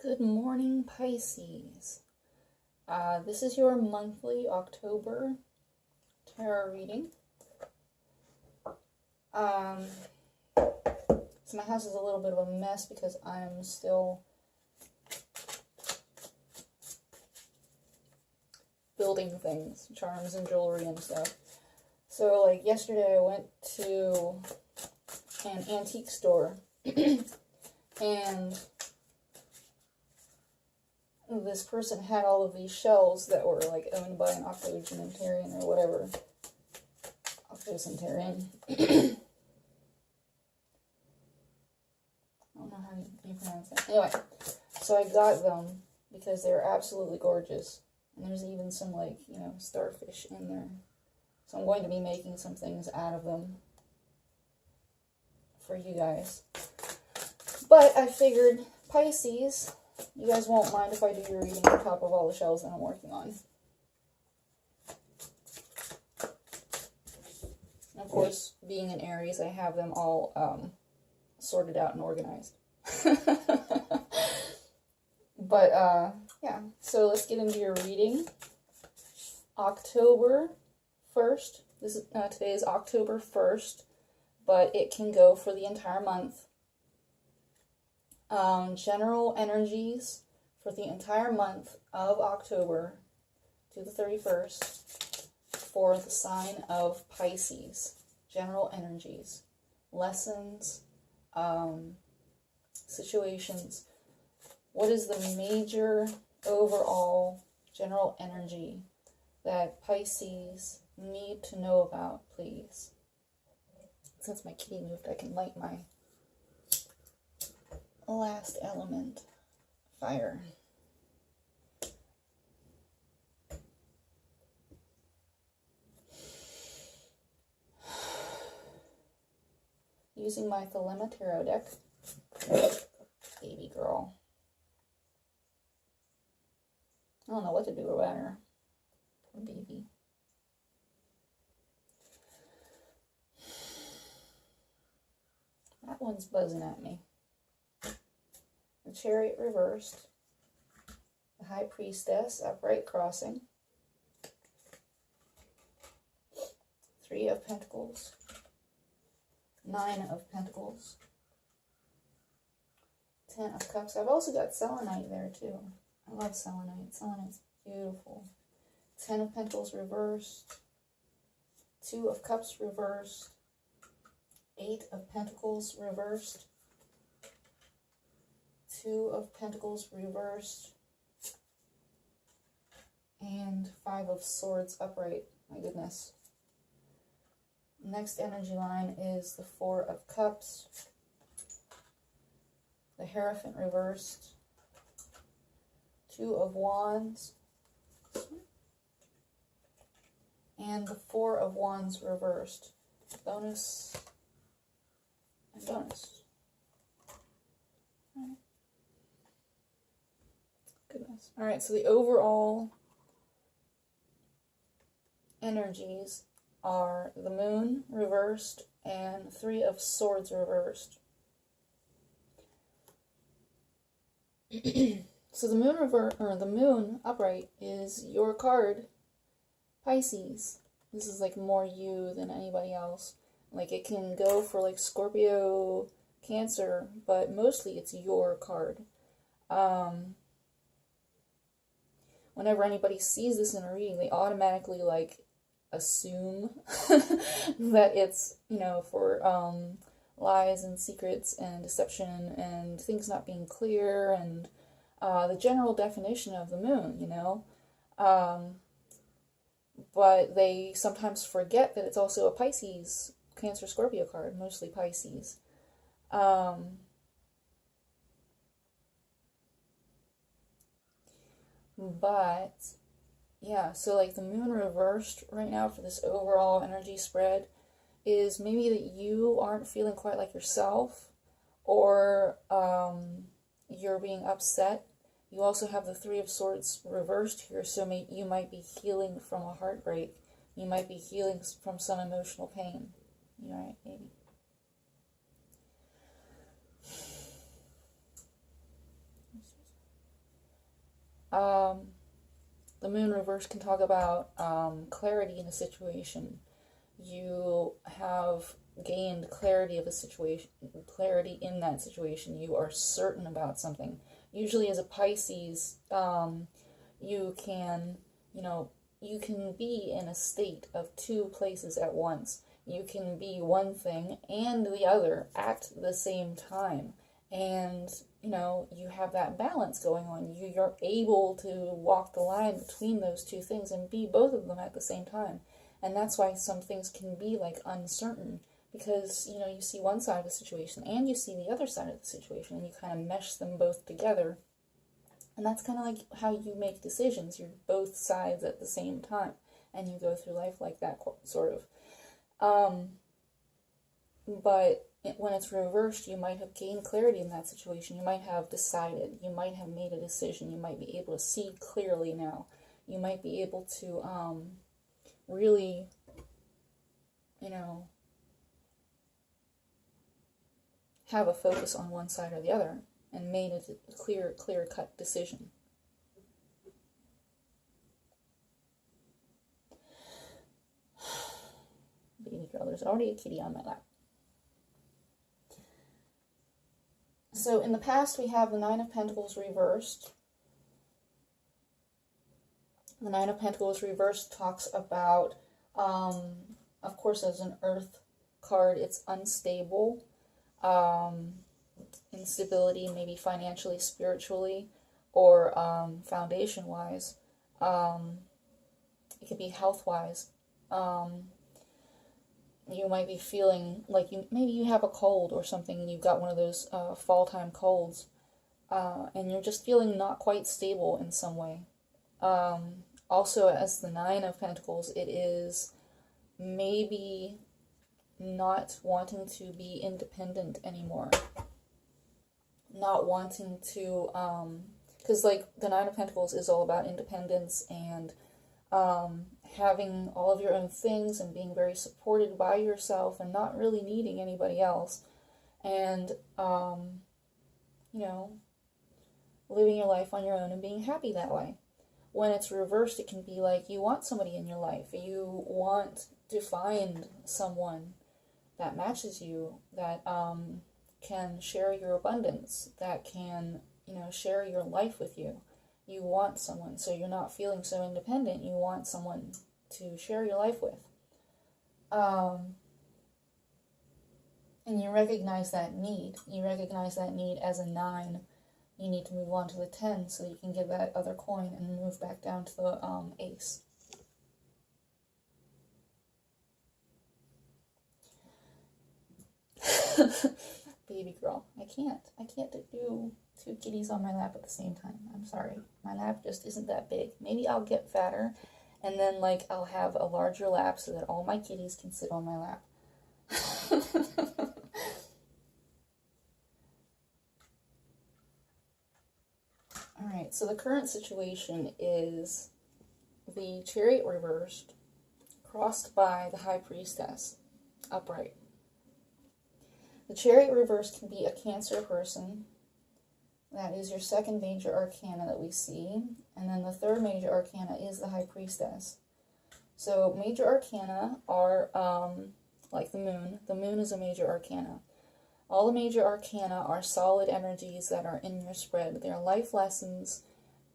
Good morning, Pisces. This is your monthly October tarot reading. So my house is a little bit of a mess because I'm still building things, charms and jewelry and stuff. So like yesterday I went to an antique store and this person had all of these shells that were like owned by an octogenarian or whatever. Octogenarian. I don't know how you pronounce that. Anyway, so I got them because they're absolutely gorgeous. And there's even some like, starfish in there. So I'm going to be making some things out of them for you guys. But I figured, Pisces, you guys won't mind if I do your reading on top of all the shells that I'm working on. And of course, being an Aries, I have them all sorted out and organized. But, yeah, so let's get into your reading. October 1st. Today is October 1st, but it can go for the entire month. General energies for the entire month of October to the 31st for the sign of Pisces. General energies, lessons, situations. What is the major overall general energy that Pisces need to know about, please? Since my kitty moved, I can light my last element, fire. Using my Thelema Tarot deck. Baby girl. I don't know what to do about her. Poor baby. That one's buzzing at me. The Chariot reversed. The High Priestess, upright crossing. 3 of Pentacles. 9 of Pentacles. 10 of Cups. I've also got selenite there too. I love selenite. Selenite's beautiful. 10 of Pentacles reversed. 2 of Cups reversed. 8 of Pentacles reversed. 2 of Pentacles reversed. And 5 of Swords upright. My goodness. Next energy line is the 4 of Cups. The Hierophant reversed. 2 of Wands. And the 4 of Wands reversed. Bonus and bonus. Alright. Goodness. Alright, so the overall energies are the Moon reversed and 3 of Swords reversed. So the Moon upright is your card, Pisces. This is like more you than anybody else. Like it can go for like Scorpio, Cancer, but mostly it's your card. Whenever anybody sees this in a reading, they automatically like assume that it's, for lies and secrets and deception and things not being clear and the general definition of the moon, but they sometimes forget that it's also a Pisces, Cancer, Scorpio card, mostly Pisces. But yeah, so like the moon reversed right now for this overall energy spread is maybe that you aren't feeling quite like yourself, or you're being upset. You also have the 3 of Swords reversed here, so you might be healing from a heartbreak. You might be healing from some emotional pain. You alright, baby? The moon reverse can talk about clarity in a situation. You have gained clarity of a situation, clarity in that situation. You are certain about something. Usually, as a Pisces, you can, you can be in a state of two places at once. You can be one thing and the other at the same time. And, you have that balance going on. You're able to walk the line between those two things and be both of them at the same time. And that's why some things can be like uncertain, because, you see one side of the situation and you see the other side of the situation, and you kind of mesh them both together. And that's kind of like how you make decisions. You're both sides at the same time, and you go through life like that, sort of. But when it's reversed, you might have gained clarity in that situation. You might have decided. You might have made a decision. You might be able to see clearly now. You might be able to really, have a focus on one side or the other and made a clear-cut decision. Baby girl, there's already a kitty on my lap. So in the past, we have the Nine of Pentacles reversed. The Nine of Pentacles reversed talks about, of course, as an Earth card, it's unstable, instability, maybe financially, spiritually, or foundation-wise. It could be health-wise. You might be feeling like maybe you have a cold or something, and you've got one of those fall-time colds, and you're just feeling not quite stable in some way. Also, as the Nine of Pentacles, it is maybe not wanting to be independent anymore. Not wanting to, because like the Nine of Pentacles is all about independence and having all of your own things and being very supported by yourself and not really needing anybody else. And, living your life on your own and being happy that way. When it's reversed, it can be like you want somebody in your life. You want to find someone that matches you, that can share your abundance, that can, share your life with you. You want someone, so you're not feeling so independent. You want someone to share your life with. And you recognize that need. You recognize that need as a 9. You need to move on to the 10 so that you can get that other coin and move back down to the ace. Baby girl, I can't do 2 kitties on my lap at the same time. I'm sorry. My lap just isn't that big. Maybe I'll get fatter, and then I'll have a larger lap so that all my kitties can sit on my lap. Alright, so the current situation is the Chariot reversed, crossed by the High Priestess, upright. The Chariot reverse can be a Cancer person. That is your second major arcana that we see. And then the third major arcana is the High Priestess. So major arcana are like the moon. The moon is a major arcana. All the major arcana are solid energies that are in your spread. They are life lessons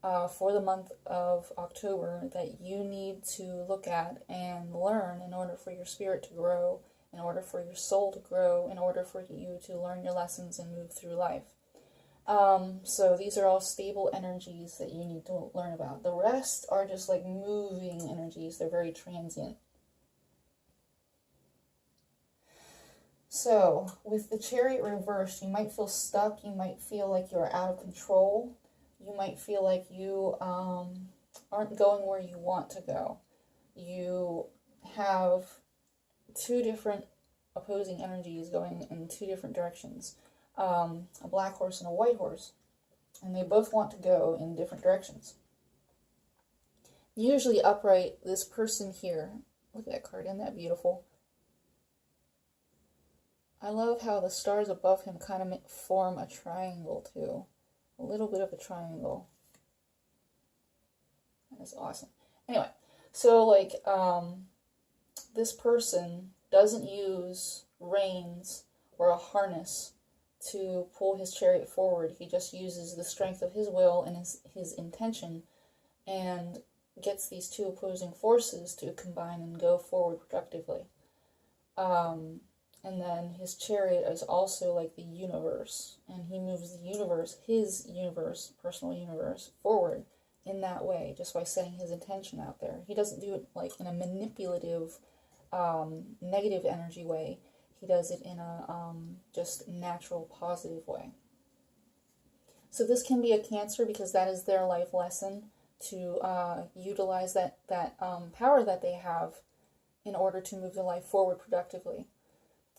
for the month of October that you need to look at and learn in order for your spirit to grow, in order for your soul to grow, in order for you to learn your lessons and move through life. So these are all stable energies that you need to learn about. The rest are just like moving energies. They're very transient. So with the Chariot reversed, you might feel stuck. You might feel like you're out of control. You might feel like you aren't going where you want to go. You have 2 different opposing energies going in 2 different directions. A black horse and a white horse. And they both want to go in different directions. Usually upright, this person here, look at that card, isn't that beautiful? I love how the stars above him kind of form a triangle too. A little bit of a triangle. That's awesome. Anyway, so like this person doesn't use reins or a harness to pull his chariot forward. He just uses the strength of his will and his intention, and gets these two opposing forces to combine and go forward productively. And then his chariot is also like the universe, and he moves the universe, his universe, personal universe, forward in that way, just by setting his intention out there. He doesn't do it like in a manipulative, negative energy way. He does it in a just natural, positive way. So this can be a Cancer, because that is their life lesson, to utilize that power that they have in order to move their life forward productively.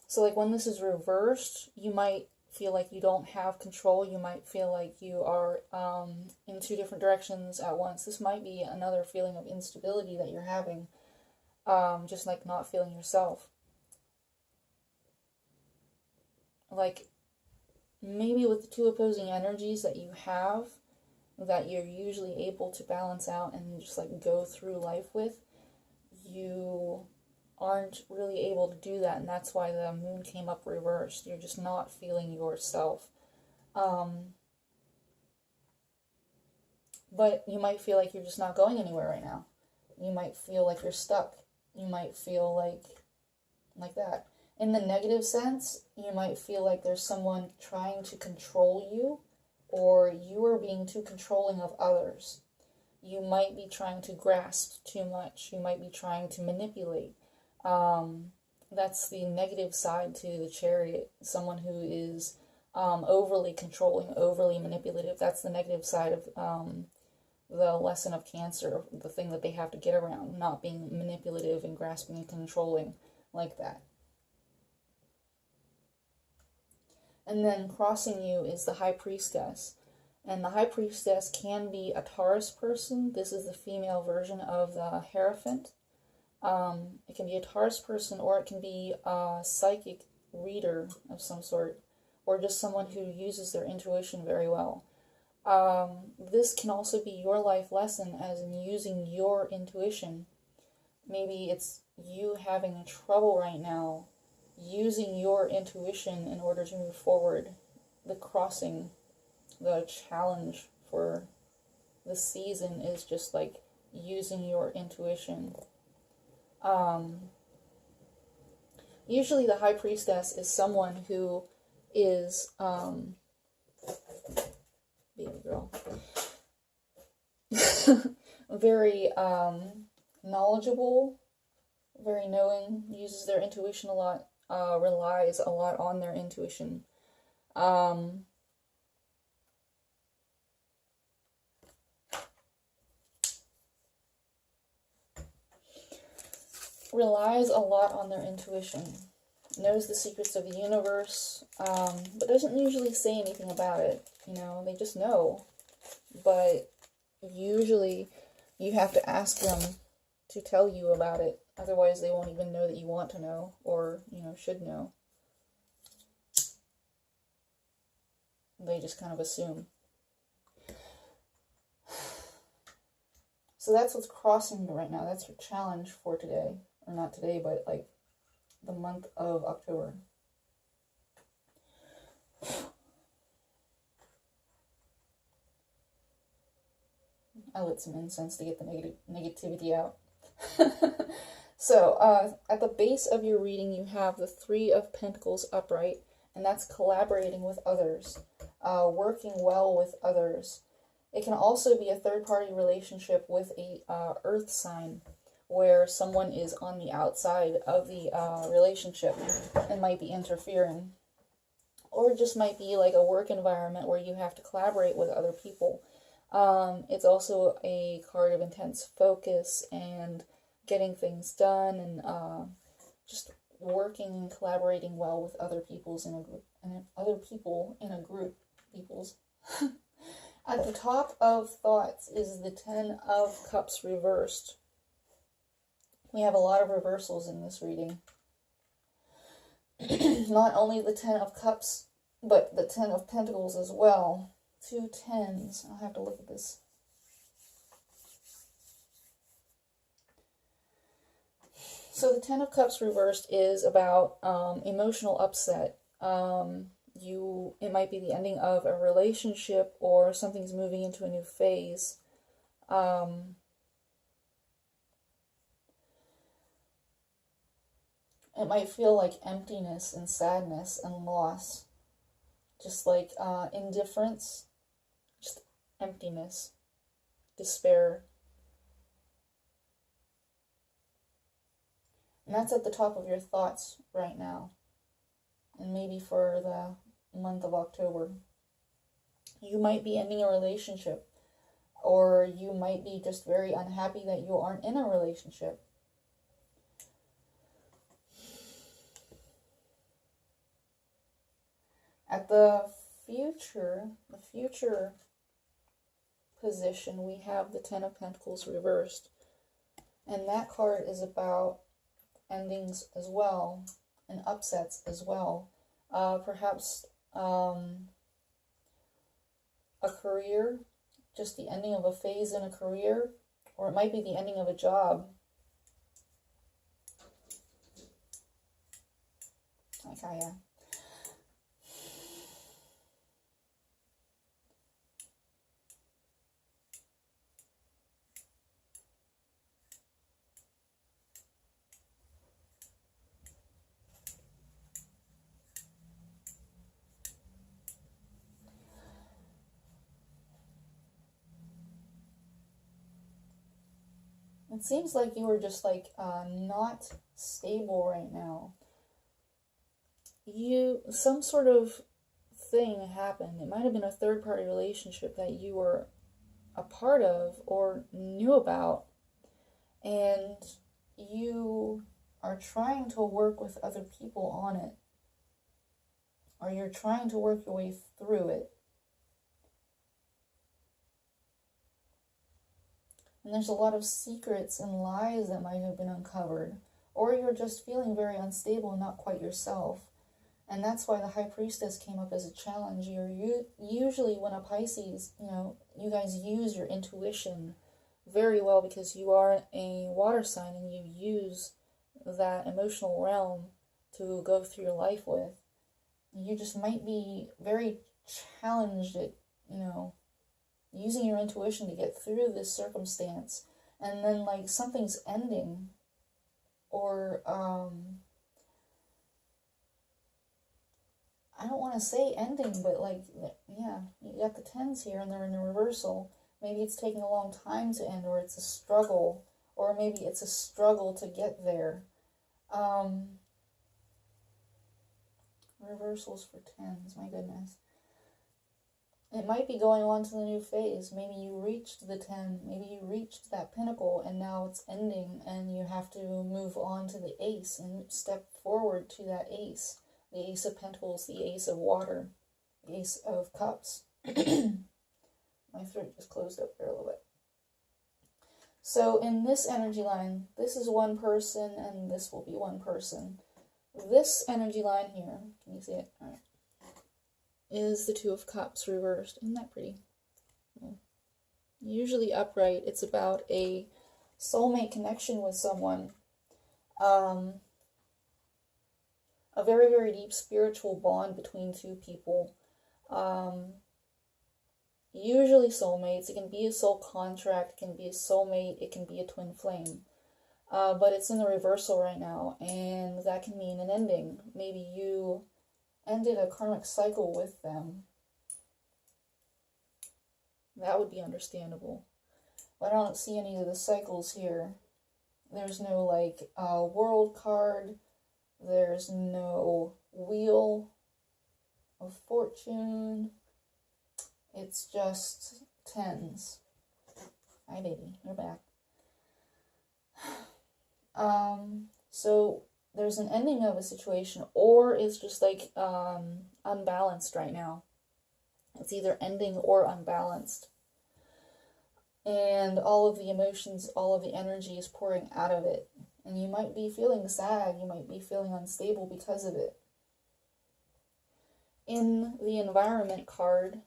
So like when this is reversed, you might feel like you don't have control. You might feel like you are in two different directions at once. This might be another feeling of instability that you're having, just like not feeling yourself. Like maybe with the two opposing energies that you have, that you're usually able to balance out and just like go through life with, you aren't really able to do that, and that's why the moon came up reversed. You're just not feeling yourself. But you might feel like you're just not going anywhere right now. You might feel like you're stuck. You might feel like that. In the negative sense, you might feel like there's someone trying to control you, or you are being too controlling of others. You might be trying to grasp too much. You might be trying to manipulate. That's the negative side to the chariot. Someone who is overly controlling, overly manipulative. That's the negative side of the lesson of Cancer, the thing that they have to get around, not being manipulative and grasping and controlling like that. And then crossing you is the High Priestess. And the High Priestess can be a Taurus person. This is the female version of the Hierophant. It can be a Taurus person, or it can be a psychic reader of some sort, or just someone who uses their intuition very well. This can also be your life lesson, as in using your intuition. Maybe it's you having trouble right now using your intuition in order to move forward. The crossing, the challenge for the season is just like using your intuition. Usually the High Priestess is someone who is, baby girl, very knowledgeable, very knowing, uses their intuition a lot, relies a lot on their intuition. Relies a lot on their intuition, knows the secrets of the universe, but doesn't usually say anything about it. You know, they just know. But usually you have to ask them to tell you about it. Otherwise they won't even know that you want to know, or, you know, should know. They just kind of assume. So that's what's crossing you right now. That's your challenge for today. Or not today, but like the month of October. I lit some incense to get the negativity out. So, at the base of your reading, you have the Three of Pentacles upright, and that's collaborating with others, working well with others. It can also be a third-party relationship with a earth sign, where someone is on the outside of the relationship and might be interfering. Or it just might be like a work environment where you have to collaborate with other people. It's also a card of intense focus and getting things done, and just working and collaborating well with other peoples in a group, and other people in a group. At the top of thoughts is the Ten of Cups reversed. We have a lot of reversals in this reading. Not only the Ten of Cups, but the Ten of Pentacles as well. Two tens. I'll have to look at this. So the Ten of Cups reversed is about emotional upset. It might be the ending of a relationship, or something's moving into a new phase. It might feel like emptiness and sadness and loss, just like indifference, just emptiness, despair. And that's at the top of your thoughts right now, and maybe for the month of October. You might be ending a relationship, or you might be just very unhappy that you aren't in a relationship. At the future position, we have the Ten of Pentacles reversed. And that card is about endings as well, and upsets as well. Perhaps a career, just the ending of a phase in a career, or it might be the ending of a job. Okay, yeah. It seems like you are just like not stable right now. Some sort of thing happened. It might have been a third-party relationship that you were a part of or knew about, and you are trying to work with other people on it, or you're trying to work your way through it. And there's a lot of secrets and lies that might have been uncovered, or you're just feeling very unstable and not quite yourself. And that's why the High Priestess came up as a challenge. Usually when a Pisces, you guys use your intuition very well, because you are a water sign and you use that emotional realm to go through your life with. You just might be very challenged at, using your intuition to get through this circumstance. And then like something's ending, or I don't want to say ending, but like, yeah, you got the tens here and they're in a reversal. Maybe it's taking a long time to end, or it's a struggle, or maybe it's a struggle to get there. Reversals for tens, my goodness. It might be going on to the new phase. Maybe you reached the 10, maybe you reached that pinnacle and now it's ending and you have to move on to the ace and step forward to that ace. The Ace of Pentacles, the Ace of Water, the Ace of Cups. My throat just closed up there a little bit. So in this energy line, this is one person and this will be one person. This energy line here, can you see it? All right. Is the Two of Cups reversed. Isn't that pretty? Well, usually upright, it's about a soulmate connection with someone. A very, very deep spiritual bond between two people. Usually soulmates. It can be a soul contract, it can be a soulmate, it can be a twin flame. But it's in the reversal right now, and that can mean an ending. Maybe you ended a karmic cycle with them. That would be understandable. But I don't see any of the cycles here. There's no like world card. There's no wheel of fortune. It's just tens. Hi baby, you're back. So there's an ending of a situation, or it's just like unbalanced right now. It's either ending or unbalanced. And all of the emotions, all of the energy is pouring out of it. And you might be feeling sad, you might be feeling unstable because of it. In the environment card,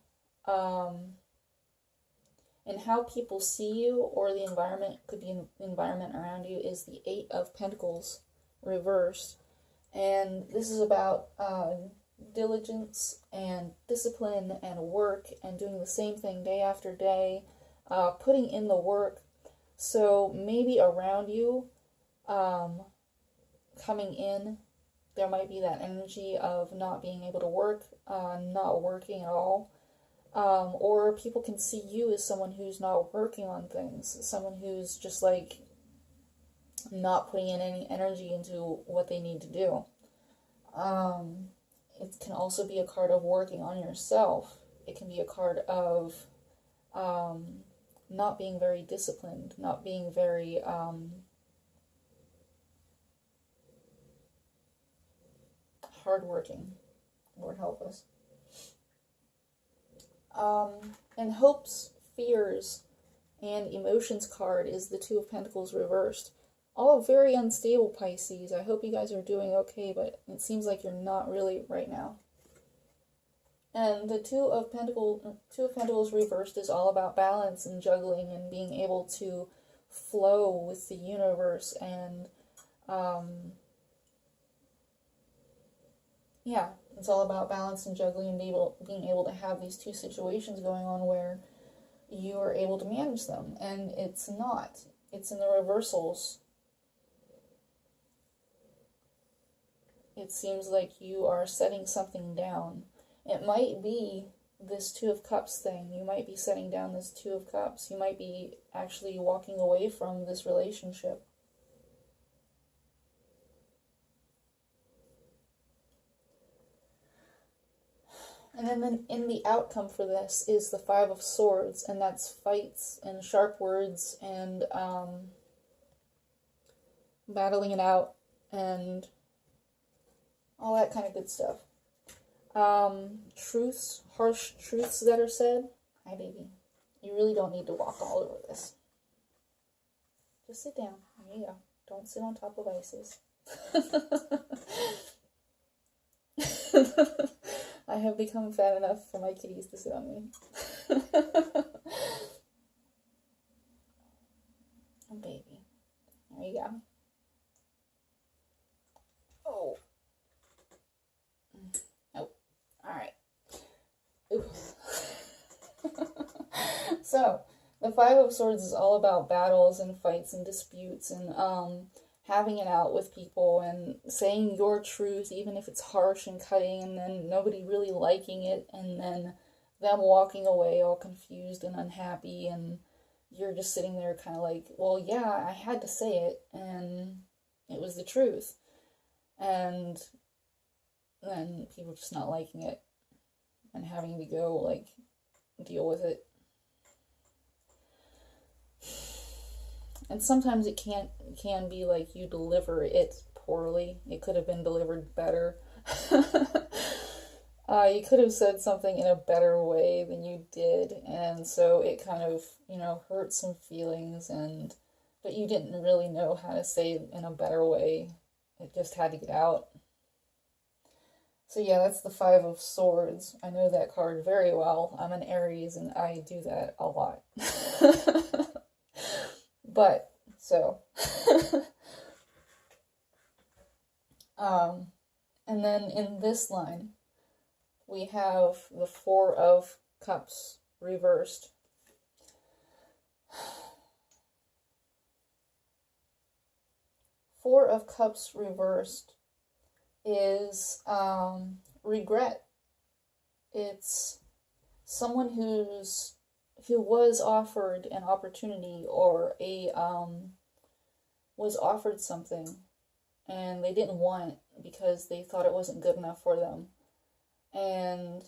And how people see you, or the environment, could be the environment around you, is the Eight of Pentacles reversed. And this is about diligence and discipline and work and doing the same thing day after day, putting in the work. So maybe around you, coming in, there might be that energy of not being able to work, not working at all. Or people can see you as someone who's not working on things, someone who's just like not putting in any energy into what they need to do. It can also be a card of working on yourself. It can be a card of not being very disciplined, not being very hardworking. Lord help us. And hopes, fears, and emotions card is the Two of Pentacles reversed. All very unstable, Pisces. I hope you guys are doing okay, but it seems like you're not really right now. And the Two of Pentacles reversed is all about balance and juggling and being able to flow with the universe and yeah, it's all about balance and juggling and being able to have these two situations going on where you are able to manage them. And it's not. It's in the reversals. It seems like you are setting something down. It might be this Two of Cups thing. You might be setting down this Two of Cups. You might be actually walking away from this relationship. And then in the outcome for this is the Five of Swords, and that's fights and sharp words and battling it out and all that kind of good stuff. Truths, harsh truths that are said. Hi, baby. You really don't need to walk all over this. Just sit down. There you go. Don't sit on top of ices. I have become fat enough for my kitties to sit on me. Oh, baby. There you go. Oh. Oh. Alright. So, the Five of Swords is all about battles and fights and disputes and having it out with people and saying your truth, even if it's harsh and cutting, and then nobody really liking it, and then them walking away all confused and unhappy, and you're just sitting there kind of like, well, yeah, I had to say it, and it was the truth. And then people just not liking it and having to go, like, deal with it. And sometimes it can be like you deliver it poorly. It could have been delivered better. You could have said something in a better way than you did, and so it kind of, hurt some feelings, but you didn't really know how to say it in a better way. It just had to get out. So yeah, that's the Five of Swords. I know that card very well. I'm an Aries, and I do that a lot. But, so, and then in this line, we have the Four of Cups reversed. Four of Cups reversed is regret. It's someone who was offered an opportunity or was offered something and they didn't want it because they thought it wasn't good enough for them. And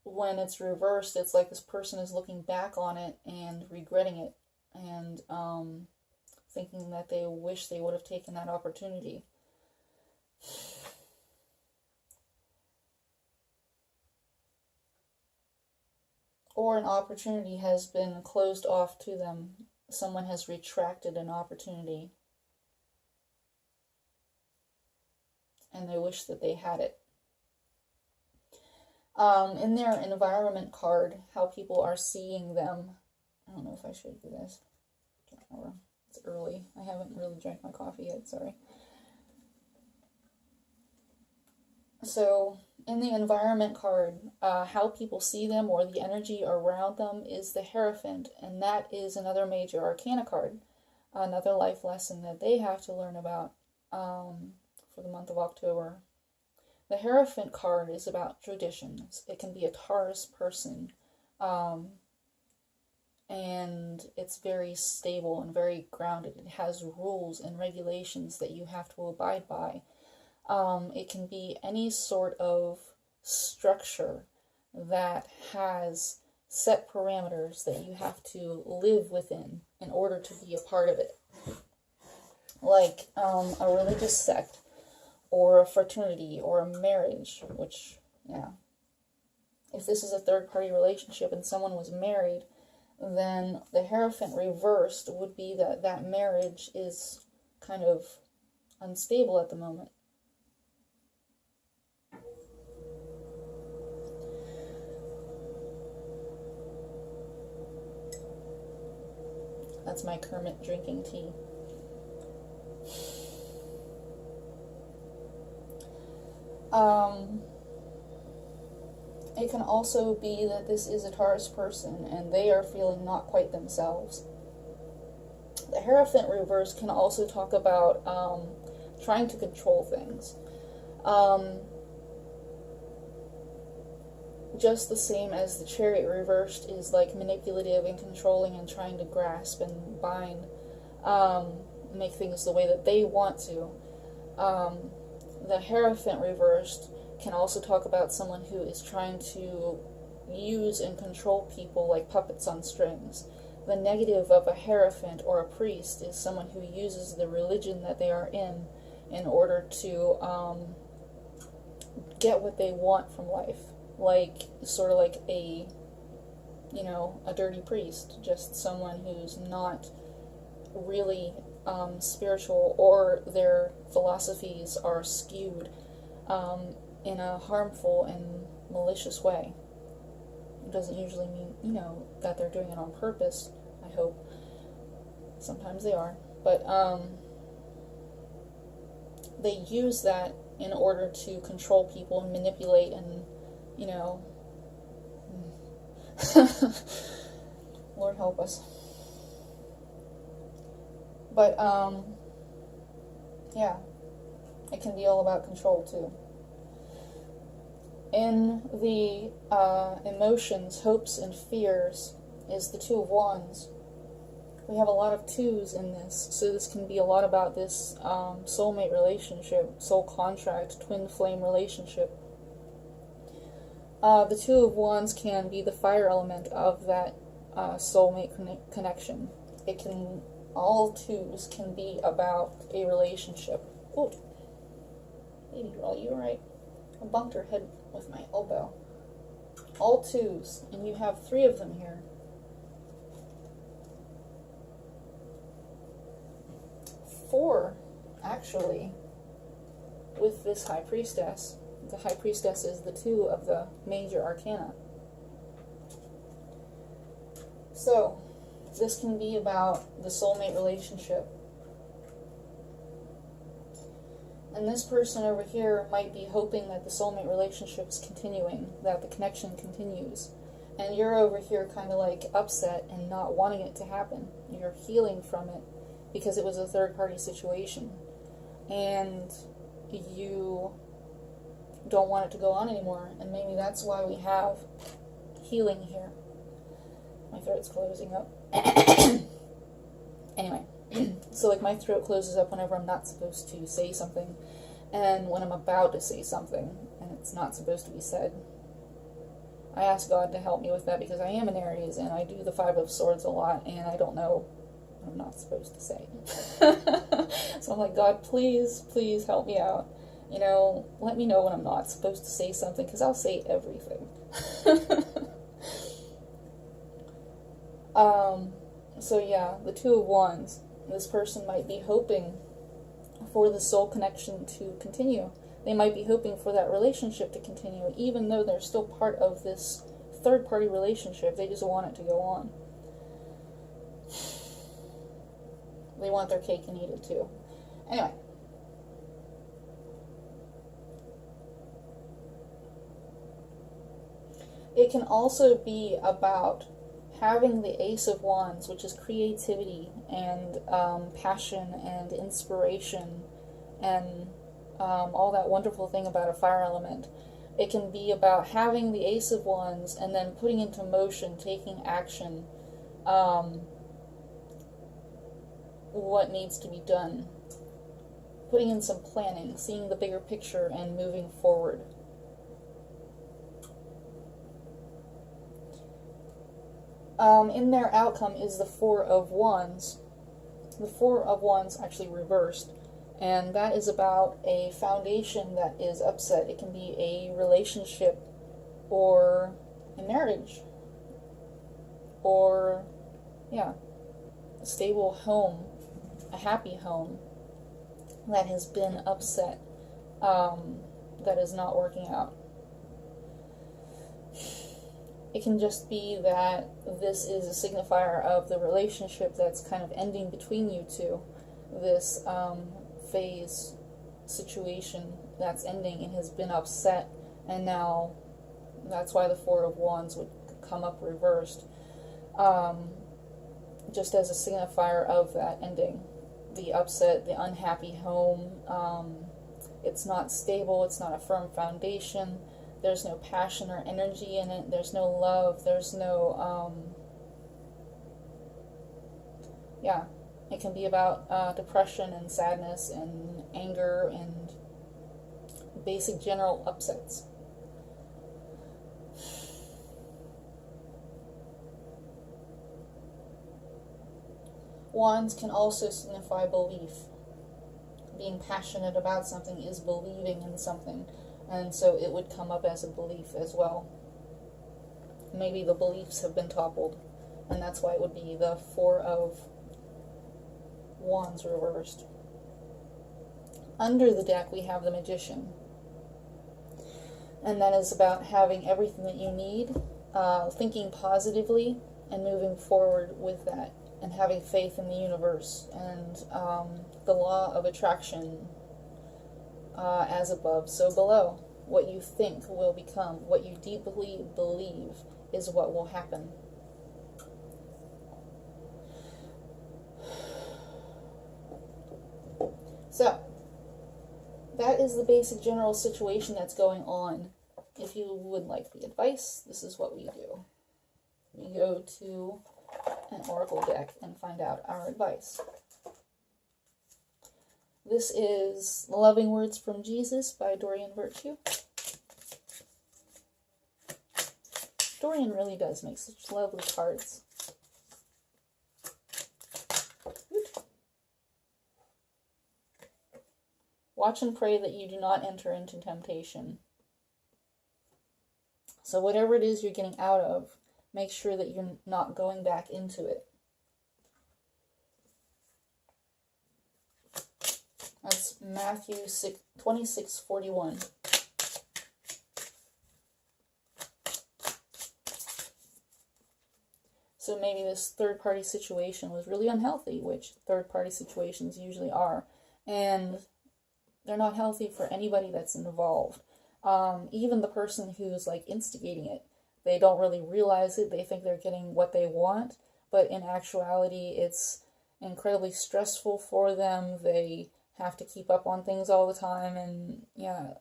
when it's reversed, it's like this person is looking back on it and regretting it and thinking that they wish they would have taken that opportunity. Or an opportunity has been closed off to them. Someone has retracted an opportunity and they wish that they had it. In their environment card, how people are seeing them. I don't know if I showed you this. Can't remember. It's early. I haven't really drank my coffee yet, sorry. So, in the environment card, how people see them or the energy around them is the Hierophant, and that is another major arcana card, another life lesson that they have to learn about for the month of October. The Hierophant card is about traditions. It can be a Taurus person, and it's very stable and very grounded. It has rules and regulations that you have to abide by. It can be any sort of structure that has set parameters that you have to live within in order to be a part of it. Like a religious sect, or a fraternity, or a marriage, which, yeah. If this is a third-party relationship and someone was married, then the Hierophant reversed would be that that marriage is kind of unstable at the moment. That's my Kermit drinking tea. It can also be that this is a Taurus person and they are feeling not quite themselves. The Hierophant reverse can also talk about trying to control things. Just the same as the Chariot reversed is like manipulative and controlling and trying to grasp and bind, make things the way that they want to. The Hierophant reversed can also talk about someone who is trying to use and control people like puppets on strings. The negative of a Hierophant or a priest is someone who uses the religion that they are in order to get what they want from life. Like, sort of like a dirty priest, just someone who's not really spiritual, or their philosophies are skewed in a harmful and malicious way. It doesn't usually mean, that they're doing it on purpose, I hope. Sometimes they are. But they use that in order to control people and manipulate and, Lord help us. But, yeah, it can be all about control, too. In the emotions, hopes, and fears is the Two of Wands. We have a lot of twos in this, so this can be a lot about this soulmate relationship, soul contract, twin flame relationship. The Two of Wands can be the fire element of that soulmate connection. All twos can be about a relationship. Oh, baby girl, you alright? I bumped her head with my elbow. All twos, and you have 3 of them here. 4, actually, with this High Priestess. The High Priestess is the 2 of the major arcana. So, this can be about the soulmate relationship. And this person over here might be hoping that the soulmate relationship is continuing, that the connection continues. And you're over here kind of like upset and not wanting it to happen. You're healing from it because it was a third-party situation. And you don't want it to go on anymore. And maybe that's why we have healing here. My throat's closing up. Anyway. So, like, my throat closes up whenever I'm not supposed to say something, and when I'm about to say something, and it's not supposed to be said. I ask God to help me with that, because I am an Aries, and I do the 5 of Swords a lot, and I don't know what I'm not supposed to say. So I'm like, God, please, please help me out. Let me know when I'm not supposed to say something, because I'll say everything. So yeah, the Two of Wands. This person might be hoping for the soul connection to continue. they might be hoping for that relationship to continue, even though they're still part of this third-party relationship. They just want it to go on. They want their cake and eat it too. Anyway. It can also be about having the Ace of Wands, which is creativity and passion and inspiration and all that wonderful thing about a fire element. It can be about having the Ace of Wands and then putting into motion, taking action, what needs to be done, putting in some planning, seeing the bigger picture and moving forward. In their outcome is the Four of Wands. The Four of Wands actually reversed, and that is about a foundation that is upset. It can be a relationship or a marriage or, yeah, a stable home, a happy home that has been upset, that is not working out. It can just be that this is a signifier of the relationship that's kind of ending between you two. This phase situation that's ending and has been upset, and now that's why the Four of Wands would come up reversed, just as a signifier of that ending. The upset, the unhappy home, it's not stable, it's not a firm foundation. There's no passion or energy in it. There's no love. There's no, yeah. It can be about depression and sadness and anger and basic general upsets. Wands can also signify belief. Being passionate about something is believing in something. And so it would come up as a belief as well. Maybe the beliefs have been toppled, and that's why it would be the Four of Wands reversed. Under the deck we have the Magician, and that is about having everything that you need, thinking positively and moving forward with that, and having faith in the universe and the law of attraction. As above, so below. What you think will become. What you deeply believe is what will happen. So, that is the basic general situation that's going on. If you would like the advice, this is what we do. We go to an oracle deck and find out our advice. This is Loving Words from Jesus by Dorian Virtue. Dorian really does make such lovely cards. Watch and pray that you do not enter into temptation. So whatever it is you're getting out of, make sure that you're not going back into it. That's Matthew 26:41. So maybe this third-party situation was really unhealthy, which third-party situations usually are. And they're not healthy for anybody that's involved. Even the person who's like instigating it, they don't really realize it. They think they're getting what they want, but in actuality, it's incredibly stressful for them. They have to keep up on things all the time, and yeah,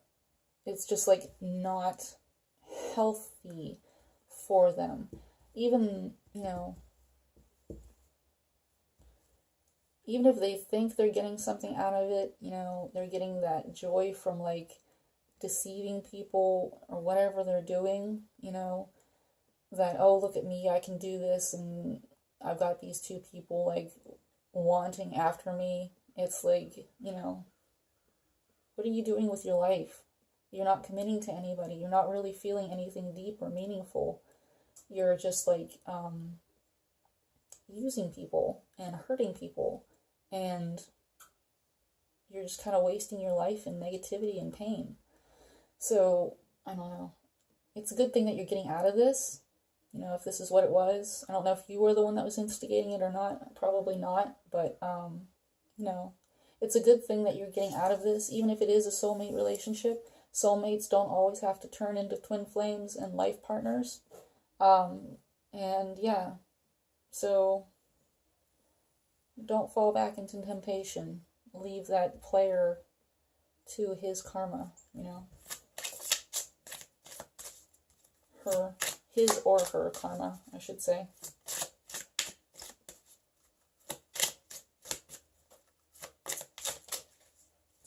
it's just like not healthy for them. Even, even if they think they're getting something out of it, they're getting that joy from like deceiving people or whatever they're doing, that, oh, look at me, I can do this, and I've got these two people like wanting after me. It's like, what are you doing with your life? You're not committing to anybody. You're not really feeling anything deep or meaningful. You're just like using people and hurting people and you're just kind of wasting your life in negativity and pain. So, I don't know. It's a good thing that you're getting out of this. You know, if this is what it was. I don't know if you were the one that was instigating it or not. Probably not. But, you know, it's a good thing that you're getting out of this, even if it is a soulmate relationship. Soulmates don't always have to turn into twin flames and life partners. And yeah, so don't fall back into temptation. Leave that player to his karma, you know. His or her karma, I should say.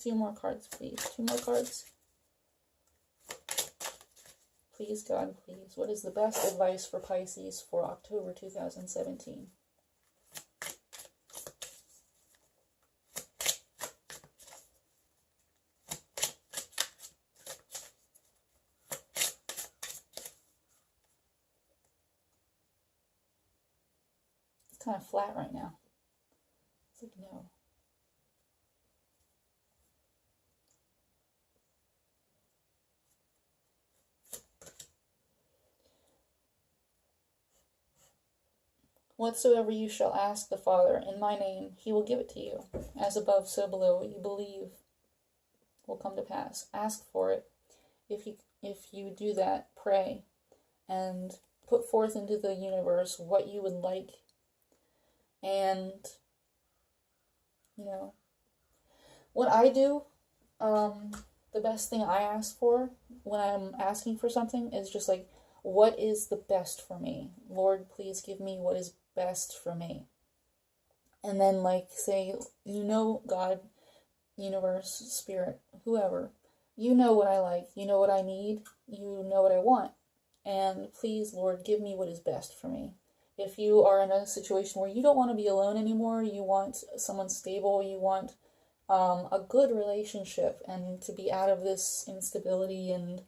Two more cards, please. Two more cards. Please, God, please. What is the best advice for Pisces for October 2017? It's kind of flat right now. It's like, no. Whatsoever you shall ask the Father in my name, he will give it to you. As above, so below. What you believe will come to pass. Ask for it. If you do that, pray and put forth into the universe what you would like. And, you know, what I do, the best thing I ask for when I'm asking for something is just like, what is the best for me? Lord, please give me what is best for me. And then, like, say, you know, God, universe, spirit, whoever, you know what I like, you know what I need, you know what I want. And please, Lord, give me what is best for me. If you are in a situation where you don't want to be alone anymore, you want someone stable, you want a good relationship, and to be out of this instability and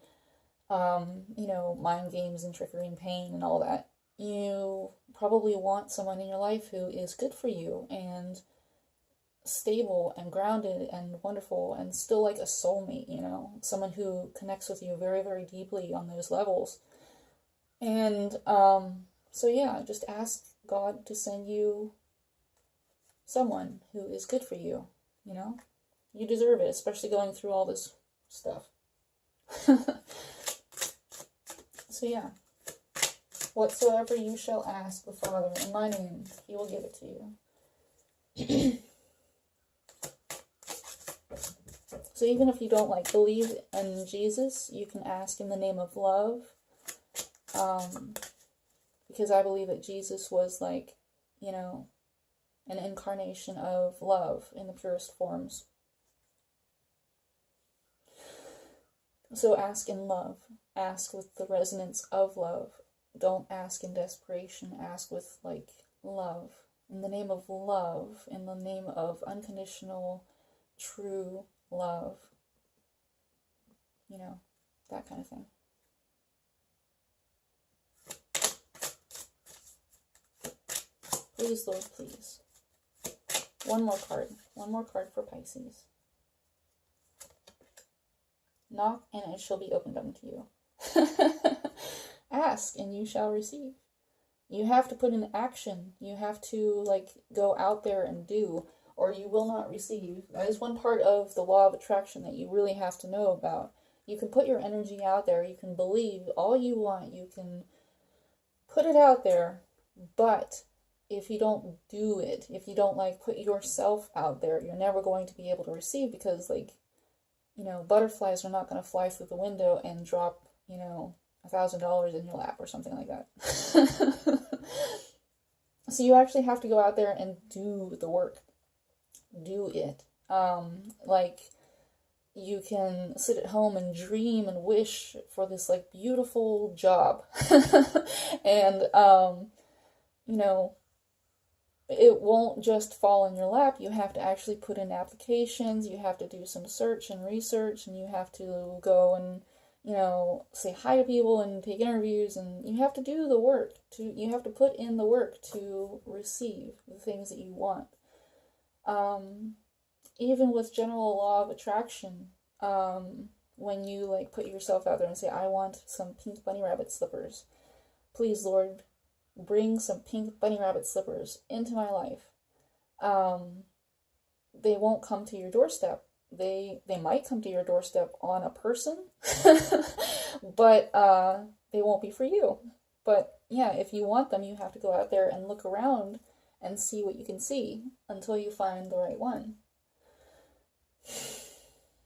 you know, mind games and trickery and pain and all that, you probably want someone in your life who is good for you and stable and grounded and wonderful and still like a soulmate, you know, someone who connects with you very, very deeply on those levels. And so yeah, just ask God to send you someone who is good for you, you know? You deserve it, especially going through all this stuff. So yeah, whatsoever you shall ask the Father in my name, he will give it to you. So even if you don't like believe in Jesus, you can ask in the name of love. Because I believe that Jesus was like, you know, an incarnation of love in the purest forms. So ask in love. Ask with the resonance of love. Don't ask in desperation. Ask with, like, love. In the name of love. In the name of unconditional, true love. You know, that kind of thing. Please, Lord, please. One more card. One more card for Pisces. Knock, and it shall be opened unto you. Ask, and you shall receive. You have to put in action. You have to, like, go out there and do, or you will not receive. That is one part of the law of attraction that you really have to know about. You can put your energy out there. You can believe all you want. You can put it out there, but if you don't do it, if you don't, like, put yourself out there, you're never going to be able to receive, because, like, you know, butterflies are not going to fly through the window and drop, you know, $1,000 in your lap or something like that. So you actually have to go out there and do the work. Do it. Like, you can sit at home and dream and wish for this, like, beautiful job. And, you know, it won't just fall in your lap. You have to actually put in applications. You have to do some search and research, and you have to go and, you know, say hi to people and take interviews, and you have to do the work. You have to put in the work to receive the things that you want. even with general law of attraction, when you like put yourself out there and say, I want some pink bunny rabbit slippers, please, Lord, bring some pink bunny rabbit slippers into my life. They won't come to your doorstep. They might come to your doorstep on a person, but they won't be for you. But yeah, if you want them, you have to go out there and look around and see what you can see until you find the right one.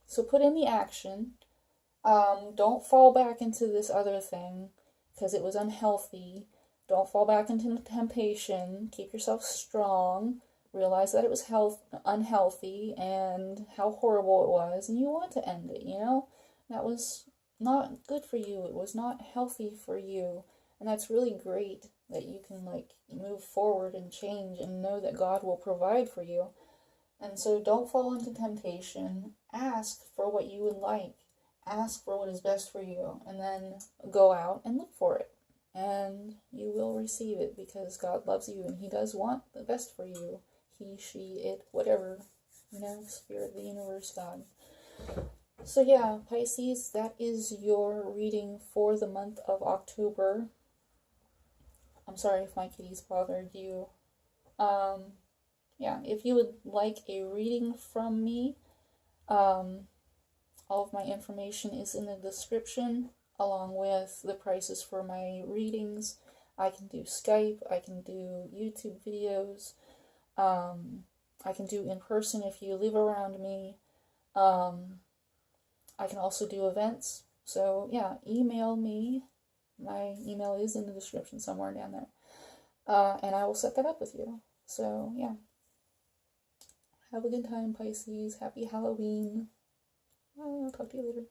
So put in the action. Don't fall back into this other thing because it was unhealthy. Don't fall back into temptation. Keep yourself strong. Realize that it was unhealthy and how horrible it was, and you want to end it, you know? That was not good for you. It was not healthy for you. And that's really great that you can like move forward and change and know that God will provide for you. And so don't fall into temptation. Ask for what you would like. Ask for what is best for you. And then go out and look for it. And you will receive it because God loves you and He does want the best for you. He, she, it, whatever. You know, Spirit of the universe, God. So yeah, Pisces, that is your reading for the month of October. I'm sorry if my kitties bothered you. Yeah, if you would like a reading from me, all of my information is in the description, along with the prices for my readings. I can do Skype, I can do YouTube videos, I can do in person if you live around me. I can also do events. So yeah, email me. My email is in the description somewhere down there. And I will set that up with you. So yeah. Have a good time, Pisces. Happy Halloween. I'll talk to you later.